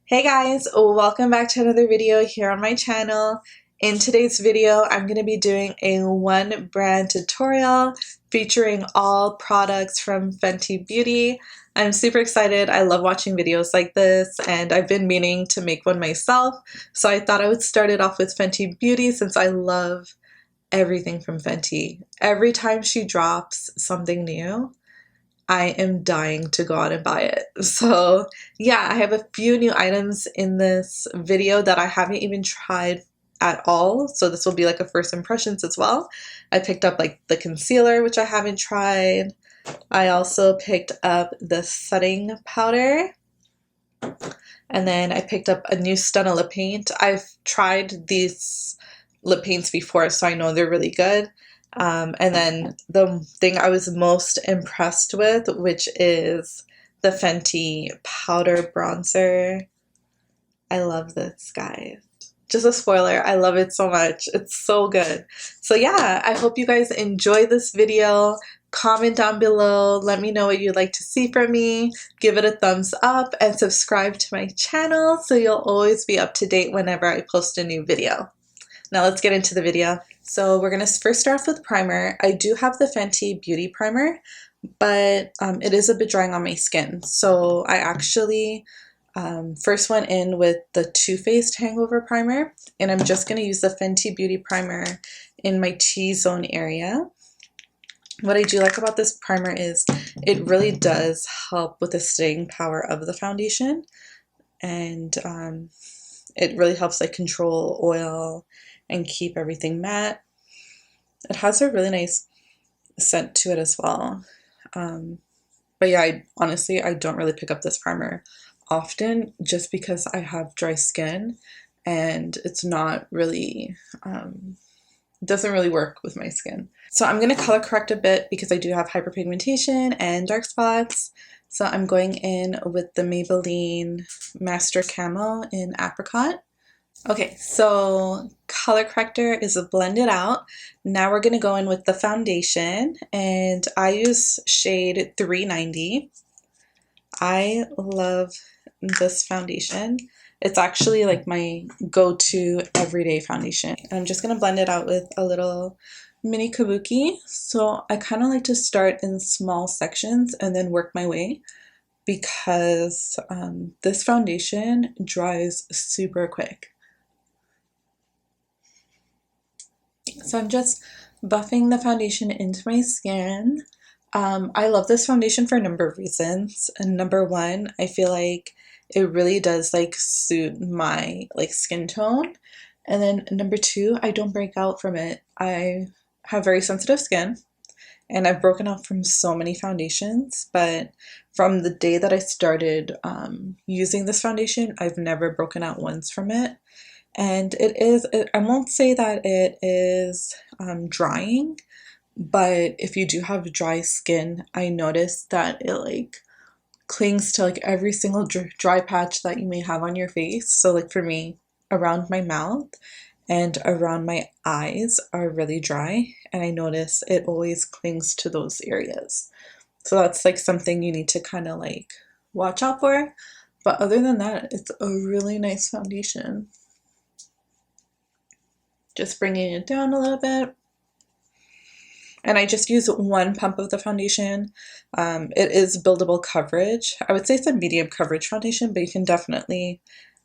Hey guys, welcome back to another video here on my channel. In today's video, I'm going to be doing a one brand tutorial featuring all products from Fenty Beauty. I'm super excited. I love watching videos like this and I've been meaning to make one myself. So I thought I would start it off with Fenty Beauty since I love everything from Fenty. Every time she drops something new, I am dying to go out and buy it. So yeah, I have a few new items in this video that I haven't even tried at all. So this will be like a first impressions as well. I picked up like the concealer, which I haven't tried. I also picked up the setting powder. And then I picked up a new Stunna lip paint. I've tried these lip paints before, so I know they're really good. And then the thing I was most impressed with, which is the Fenty powder bronzer. I love this, guys. Just a spoiler, I love it so much. It's so good. So yeah, I hope you guys enjoy this video. Comment down below, let me know what you'd like to see from me. Give it a thumbs up and subscribe to my channel so you'll always be up to date whenever I post a new video. Now let's get into the video. So we're gonna first start off with primer. I do have the Fenty Beauty primer, but it is a bit drying on my skin. So I actually first went in with the Too Faced Hangover primer, and I'm just gonna use the Fenty Beauty primer in my T-zone area. What I do like about this primer is it really does help with the staying power of the foundation, and it really helps like control oil and keep everything matte. It has a really nice scent to it as well. But yeah, honestly, I don't really pick up this primer often just because I have dry skin and it's not really, doesn't really work with my skin. So I'm going to color correct a bit because I do have hyperpigmentation and dark spots. So I'm going in with the Maybelline Master Camo in Apricot. Okay, so color corrector is blended out. Now we're going to go in with the foundation, and I use shade 390. I love this foundation. It's actually like my go-to everyday foundation. I'm just going to blend it out with a little mini kabuki. So I kind of like to start in small sections and then work my way because this foundation dries super quick. So I'm just buffing the foundation into my skin. I love this foundation for a number of reasons. And number one, I feel like it really does like suit my like skin tone. And then number two, I don't break out from it. I have very sensitive skin and I've broken out from so many foundations, but from the day that I started using this foundation, I've never broken out once from it. And I won't say that it is drying, but if you do have dry skin, I notice that it like clings to like every single dry patch that you may have on your face. So like for me, around my mouth and around my eyes are really dry, and I notice it always clings to those areas. So that's like something you need to kind of like watch out for. But other than that, it's a really nice foundation. Just bringing it down a little bit. And I just use one pump of the foundation. It is buildable coverage. I would say it's a medium coverage foundation, but you can definitely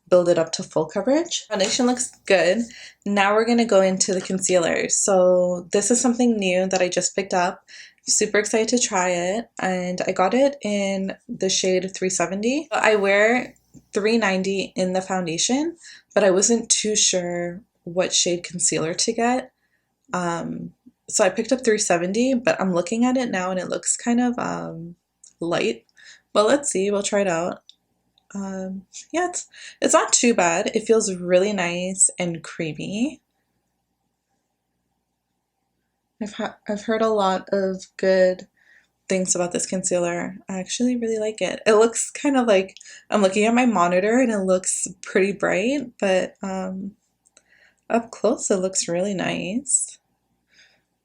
build it up to full coverage. Foundation looks good. Now we're gonna go into the concealer. So this is something new that I just picked up. Super excited to try it. And I got it in the shade 370. I wear 390 in the foundation, but I wasn't too sure what shade concealer to get. So I picked up 370, but I'm looking at it now and it looks kind of light. But let's see, we'll try it out. Yeah, it's not too bad. It feels really nice and creamy. I've heard a lot of good things about this concealer. I actually really like it. It looks kind of like, I'm looking at my monitor and it looks pretty bright, but up close it looks really nice.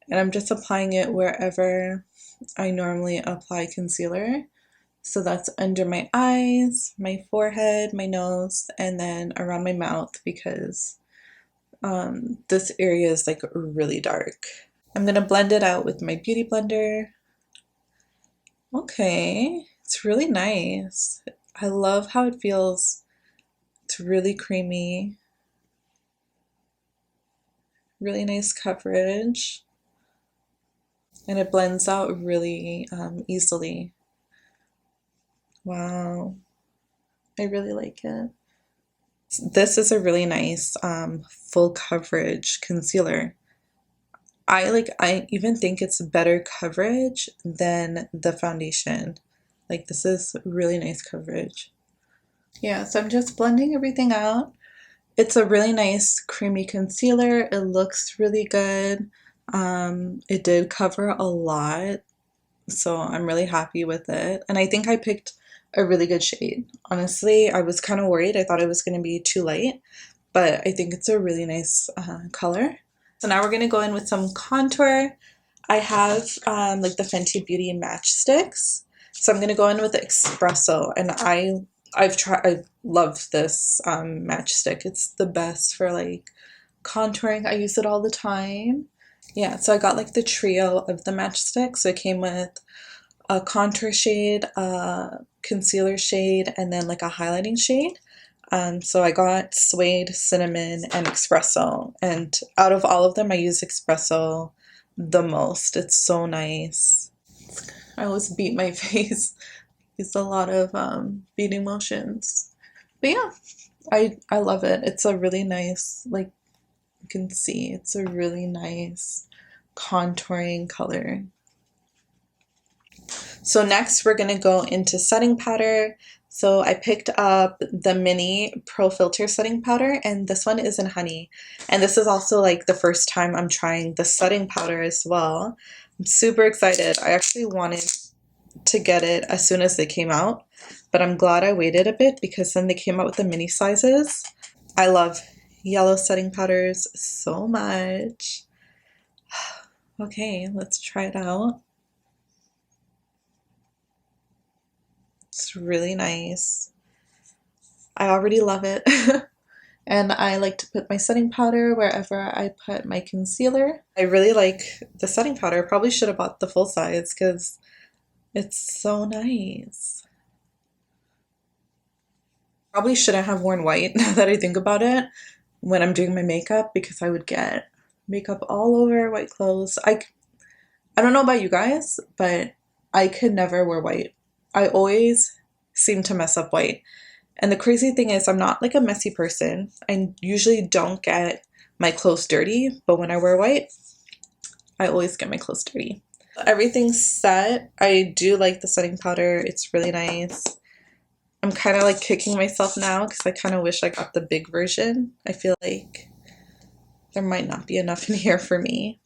And I'm just applying it wherever I normally apply concealer. So that's under my eyes, my forehead, my nose, and then around my mouth because this area is like really dark. I'm gonna blend it out with my beauty blender. Okay, it's really nice. I love how it feels. It's really creamy, really nice coverage, and it blends out really easily. Wow, I really like it. This is a really nice full coverage concealer. I even think it's better coverage than the foundation. Like this is really nice coverage. Yeah, so I'm just blending everything out. It's a really nice creamy concealer. It looks really good. It did cover a lot, so I'm really happy with it. And I think I picked a really good shade. Honestly, I was kind of worried. I thought it was going to be too light, but I think it's a really nice color. So now we're going to go in with some contour. I have like the Fenty Beauty matchsticks. So I'm going to go in with the Espresso, and I love this matchstick. It's the best for like contouring. I use it all the time. Yeah, so I got like the trio of the matchsticks. So it came with a contour shade, a concealer shade, and then like a highlighting shade. So I got Suede, Cinnamon, and Espresso. And out of all of them, I use Espresso the most. It's so nice. I always beat my face. Use a lot of beating motions. But yeah, I love it. It's a really nice, like you can see, it's a really nice contouring color. So next we're going to go into setting powder. So I picked up the mini Pro Filt'r setting powder, and this one is in honey. And this is also like the first time I'm trying the setting powder as well. I'm super excited. I actually wanted to get it as soon as they came out, but I'm glad I waited a bit because then they came out with the mini sizes. I love yellow setting powders so much. Okay, let's try it out. It's really nice. I already love it. And I like to put my setting powder wherever I put my concealer. I really like the setting powder. I probably should have bought the full size because it's so nice. Probably shouldn't have worn white now that I think about it when I'm doing my makeup because I would get makeup all over white clothes. I don't know about you guys, but I could never wear white. I always seem to mess up white. And the crazy thing is I'm not like a messy person. I usually don't get my clothes dirty, but when I wear white, I always get my clothes dirty. Everything's set. I do like the setting powder. It's really nice. I'm kind of like kicking myself now because I kind of wish I got the big version. I feel like there might not be enough in here for me.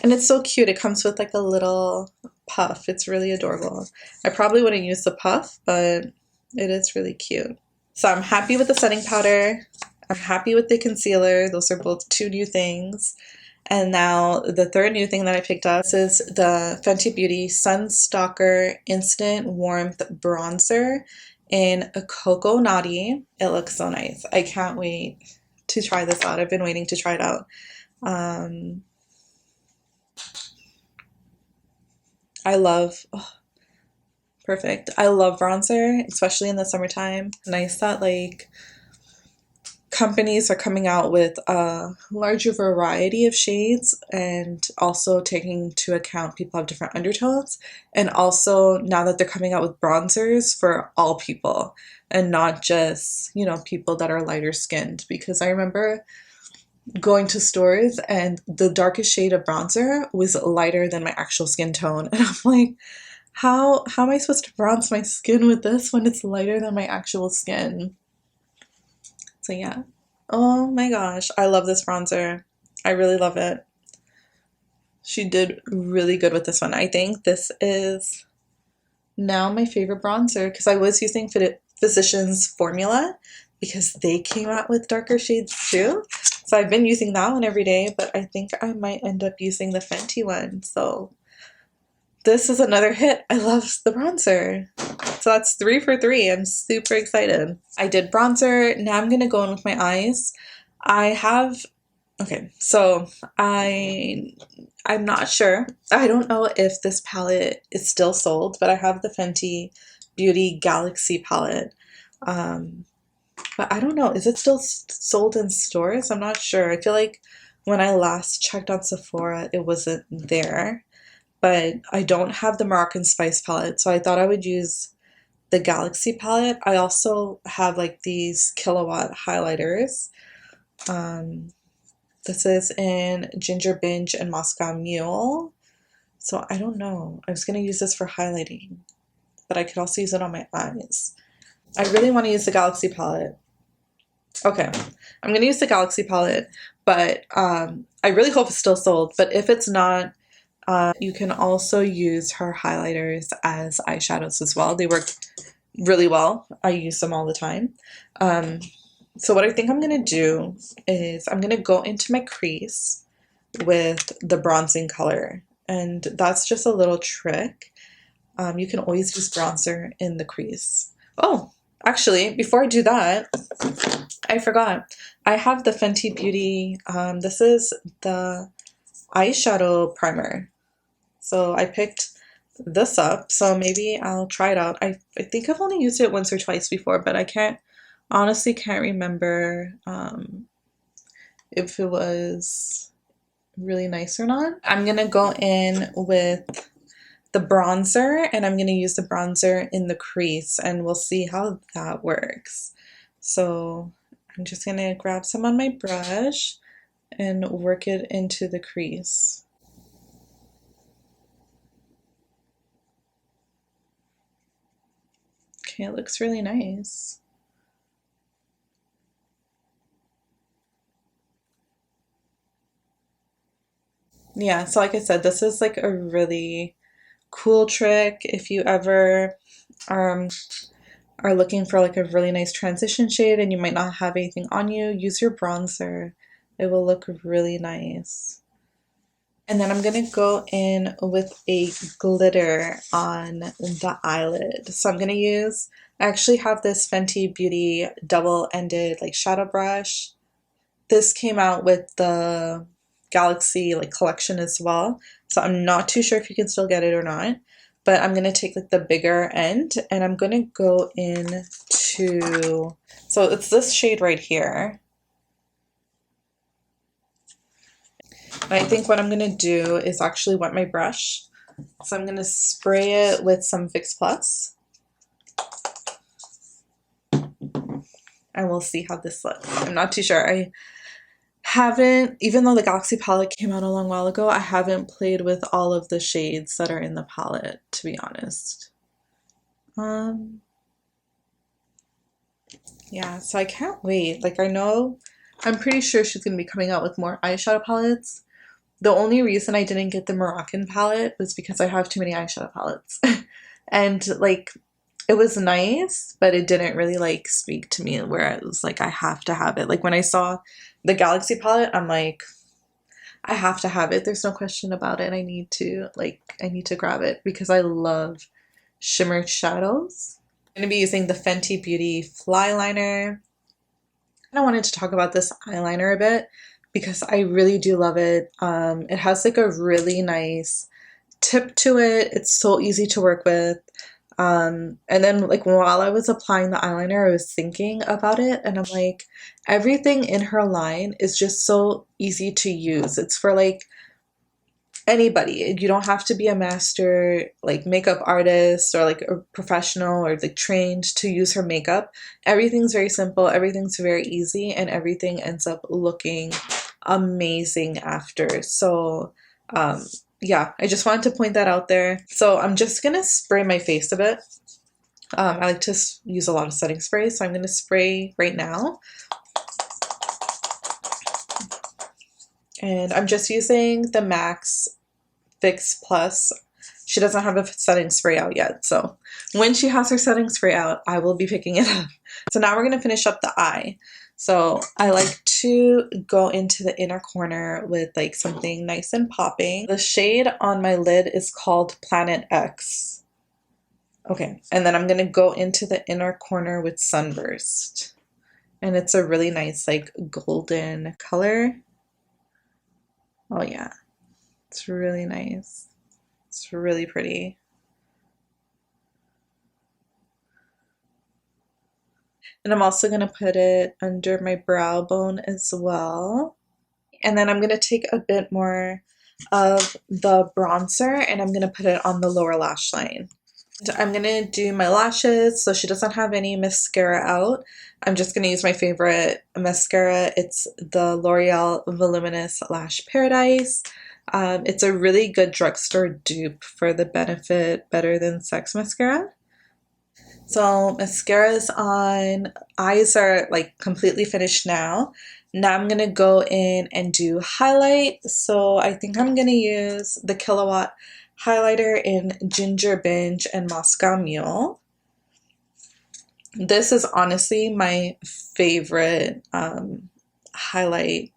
And it's so cute. It comes with like a little puff. It's really adorable. I probably wouldn't use the puff, but it is really cute. So I'm happy with the setting powder. I'm happy with the concealer. Those are both two new things. And now the third new thing that I picked up is the Fenty Beauty Stalk'r Instant Warmth Bronzer in a Coco Naughty. It looks so nice. I can't wait to try this out. I've been waiting to try it out. I love, oh, perfect. I love bronzer, especially in the summertime. Nice that like companies are coming out with a larger variety of shades and also taking into account people have different undertones. And also now that they're coming out with bronzers for all people and not just, you know, people that are lighter skinned. Because I remember going to stores and the darkest shade of bronzer was lighter than my actual skin tone. And I'm like, how am I supposed to bronze my skin with this when it's lighter than my actual skin? So yeah. Oh my gosh, I love this bronzer. I really love it. She did really good with this one. I think this is now my favorite bronzer because I was using Physicians Formula because they came out with darker shades too. So I've been using that one every day, but I think I might end up using the Fenty one. So this is another hit. I love the bronzer. So that's 3 for 3. I'm super excited. I did bronzer. Now I'm gonna go in with my eyes. Okay, so I'm not sure. I don't know if this palette is still sold, but I have the Fenty Beauty Galaxy palette. But I don't know, is it still sold in stores? I'm not sure. I feel like when I last checked on Sephora, it wasn't there. But I don't have the Moroccan Spice palette, so I thought I would use the Galaxy palette. I also have like these Killawatt highlighters. This is in Ginger Binge and Moscow Mule. So I don't know. I was going to use this for highlighting, but I could also use it on my eyes. I really want to use the Galaxy palette. Okay, I'm going to use the Galaxy palette, but I really hope it's still sold. But if it's not, you can also use her highlighters as eyeshadows as well. They work really well. I use them all the time. So what I think I'm going to do is I'm going to go into my crease with the bronzing color. And that's just a little trick. You can always use bronzer in the crease. Oh, actually, before I do that, I forgot. I have the Fenty Beauty. This is the eyeshadow primer. So I picked this up. So maybe I'll try it out. I think I've only used it once or twice before, but I honestly can't remember if it was really nice or not. I'm gonna go in with the bronzer, and I'm gonna use the bronzer in the crease, and we'll see how that works. So I'm just gonna grab some on my brush and work it into the crease. Okay, it looks really nice. Yeah, so like I said, this is like a really cool trick if you ever are looking for like a really nice transition shade and you might not have anything on you. Use your bronzer. It will look really nice. And then I'm gonna go in with a glitter on the eyelid. So I'm gonna I actually have this Fenty Beauty double-ended like shadow brush. This came out with the Galaxy like collection as well, so I'm not too sure if you can still get it or not, but I'm gonna take like the bigger end and I'm gonna go in to, so it's this shade right here. And I think what I'm gonna do is actually wet my brush, so I'm gonna spray it with some Fix Plus and we'll see how this looks. I'm not too sure. I haven't, even though the Galaxy palette came out a long while ago, I haven't played with all of the shades that are in the palette, to be honest. Yeah, so I can't wait. Like, I'm pretty sure she's gonna be coming out with more eyeshadow palettes. The only reason I didn't get the Moroccan palette was because I have too many eyeshadow palettes. And like, it was nice, but it didn't really like speak to me where it was like I have to have it. Like when I saw the Galaxy palette, I'm like, I have to have it. There's no question about it. I need to grab it because I love shimmer shadows. I'm going to be using the Fenty Beauty Flyliner. I wanted to talk about this eyeliner a bit because I really do love it. It has like a really nice tip to it. It's so easy to work with. And then like while I was applying the eyeliner, I was thinking about it and I'm like, everything in her line is just so easy to use. It's for like anybody. You don't have to be a master like makeup artist or like a professional or like trained to use her makeup. Everything's very simple, everything's very easy, and everything ends up looking amazing after. So yeah, I just wanted to point that out there. So I'm just gonna spray my face a bit. I like to use a lot of setting spray, so I'm gonna spray right now. And I'm just using the MAC's Fix Plus. She doesn't have a setting spray out yet, so when she has her setting spray out, I will be picking it up. So now we're going to finish up the eye. So I like to go into the inner corner with like something nice and popping. The shade on my lid is called Planet X. Okay, and then I'm going to go into the inner corner with Sunburst. And it's a really nice like golden color. Oh yeah, it's really nice. It's really pretty. And I'm also going to put it under my brow bone as well. And then I'm going to take a bit more of the bronzer and I'm going to put it on the lower lash line. I'm going to do my lashes, so she doesn't have any mascara out. I'm just going to use my favorite mascara. It's the L'Oreal Voluminous Lash Paradise. It's a really good drugstore dupe for the Benefit Better Than Sex mascara. So mascara's on, eyes are like completely finished now. Now I'm gonna go in and do highlight. So I think I'm gonna use the Killawatt highlighter in Ginger Binge and Moscow Mule. This is honestly my favorite highlight,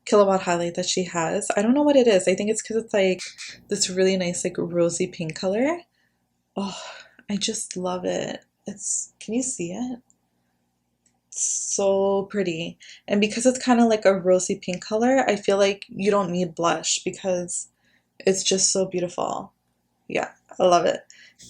Killawatt highlight that she has. I don't know what it is. I think it's because it's like this really nice like rosy pink color. Oh, I just love it. Can you see it? It's so pretty. And because it's kind of like a rosy pink color, I feel like you don't need blush because it's just so beautiful. Yeah, I love it.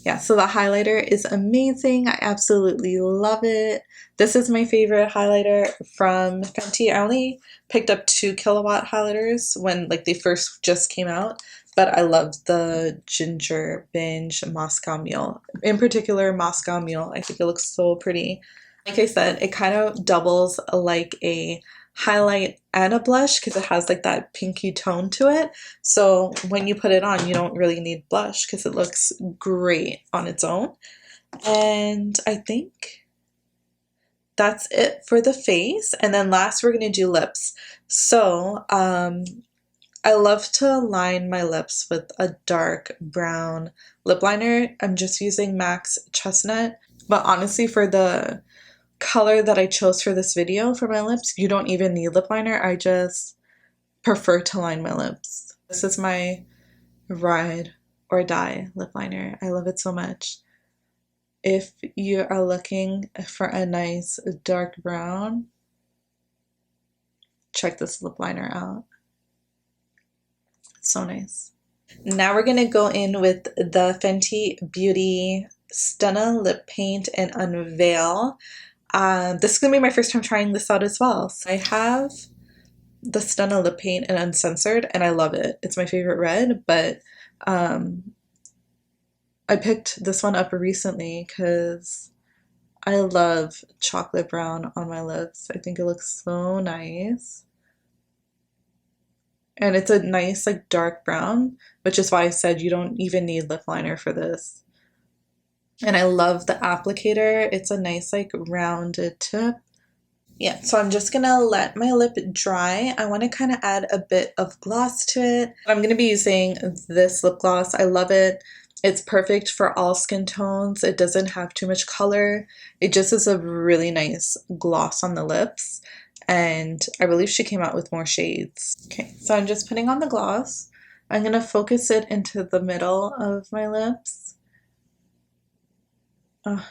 Yeah, so the highlighter is amazing. I absolutely love it. This is my favorite highlighter from Fenty. I only picked up 2 Killawatt highlighters when like they first just came out, but I love the Ginger Binge Moscow Mule. In particular, Moscow Mule. I think it looks so pretty. Like I said, it kind of doubles like a highlight and a blush because it has like that pinky tone to it. So when you put it on, you don't really need blush because it looks great on its own. And I think that's it for the face. And then last we're going to do lips. So I love to line my lips with a dark brown lip liner. I'm just using MAC's Chestnut. But honestly, for the color that I chose for this video for my lips, you don't even need lip liner. I just prefer to line my lips. This is my ride or die lip liner. I love it so much. If you are looking for a nice dark brown, check this lip liner out. It's so nice. Now we're gonna go in with the Fenty Beauty Stunna Lip Paint and Unveil. This is going to be my first time trying this out as well. So I have the Stunna Lip Paint in Uncensored, and I love it. It's my favorite red, but I picked this one up recently because I love chocolate brown on my lips. I think it looks so nice. And it's a nice like dark brown, which is why I said you don't even need lip liner for this. And I love the applicator. It's a nice like rounded tip. Yeah, so I'm just gonna let my lip dry. I want to kind of add a bit of gloss to it. I'm gonna be using this lip gloss. I love it. It's perfect for all skin tones. It doesn't have too much color. It just is a really nice gloss on the lips. And I believe she came out with more shades. Okay, so I'm just putting on the gloss. I'm gonna focus it into the middle of my lips. Oh,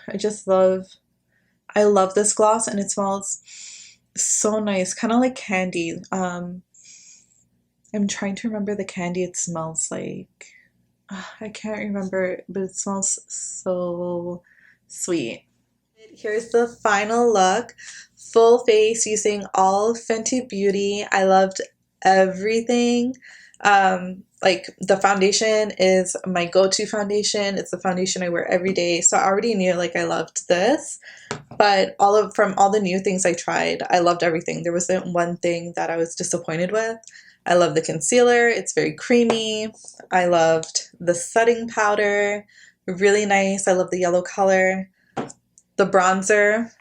I love this gloss and it smells so nice, kind of like candy. I'm trying to remember the candy it smells like. I can't remember, but it smells so sweet. Here's the final look. Full face using all Fenty Beauty. I loved everything. Like the foundation is my go-to foundation. It's the foundation I wear every day. So I already knew like I loved this, but from all the new things I tried, I loved everything. There wasn't one thing that I was disappointed with. I love the concealer. It's very creamy. I loved the setting powder. Really nice. I love the yellow color. The bronzer.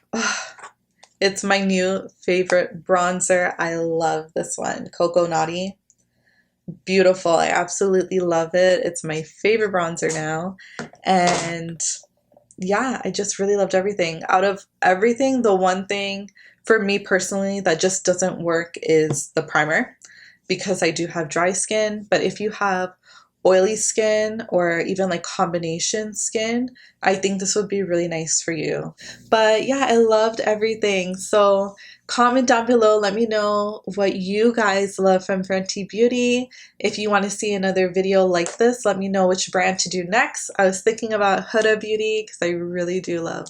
It's my new favorite bronzer. I love this one. Coco Naughty. Beautiful. I absolutely love it. It's my favorite bronzer now. And yeah, I just really loved everything. Out of everything, the one thing for me personally that just doesn't work is the primer because I do have dry skin. But if you have oily skin or even like combination skin, I think this would be really nice for you. But yeah, I loved everything. So comment down below, let me know what you guys love from Fenty Beauty. If you want to see another video like this, let me know which brand to do next. I was thinking about Huda Beauty because I really do love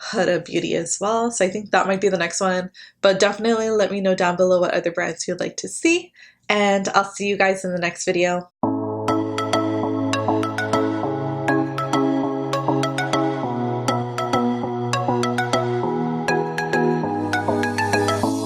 Huda Beauty as well. So I think that might be the next one. But definitely let me know down below what other brands you'd like to see. And I'll see you guys in the next video.